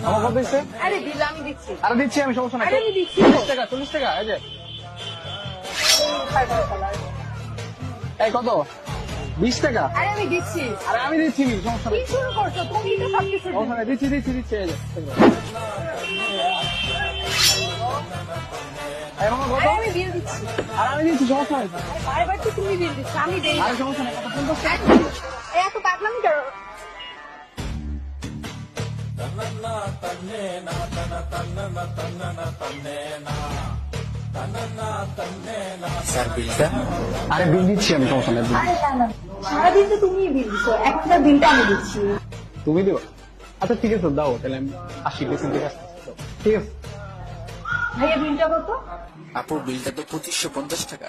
আমার কত দিচ্ছে? আরে দিল, আমি দিচ্ছি। আরে দিচ্ছি আমি, সমস্যা নাই। আরে আমি দিচ্ছি। 40 টাকা, 40 টাকা। এই যে এই কত? 20 টাকা। আরে আমি দিচ্ছি। আরে আমি দিচ্ছি, সমস্যা কি নেই। শুরু করছো তুমি? তো সবকিছু সমস্যা নাই, দিচ্ছি দিচ্ছি দিচ্ছি। এই যে এই মামা কত? আরে আমি বিল দিচ্ছি। আর আমি দিচ্ছি, সমস্যা নাই। বারবার তো তুমি বিল দিচ্ছ, আমি দেই না। আরে সমস্যা নাই, কত? 50 টাকা। এই এত পাগলামি করো। স্যার বিলটা? আরে বিল দিচ্ছি আমি, সমস্যা নাই। আরে না না, সারাদিন তো তুমিই বিল দিচ্ছ, এখন তার বিলটা আমি দিচ্ছি। তুমি দিবা? আচ্ছা ঠিক আছে, দাও তাহলে আমি 80% ঠিক আছে। ঠিক আছে। ভাইয়া বিলটা কত? আপুর বিলটা তো 2550 টাকা।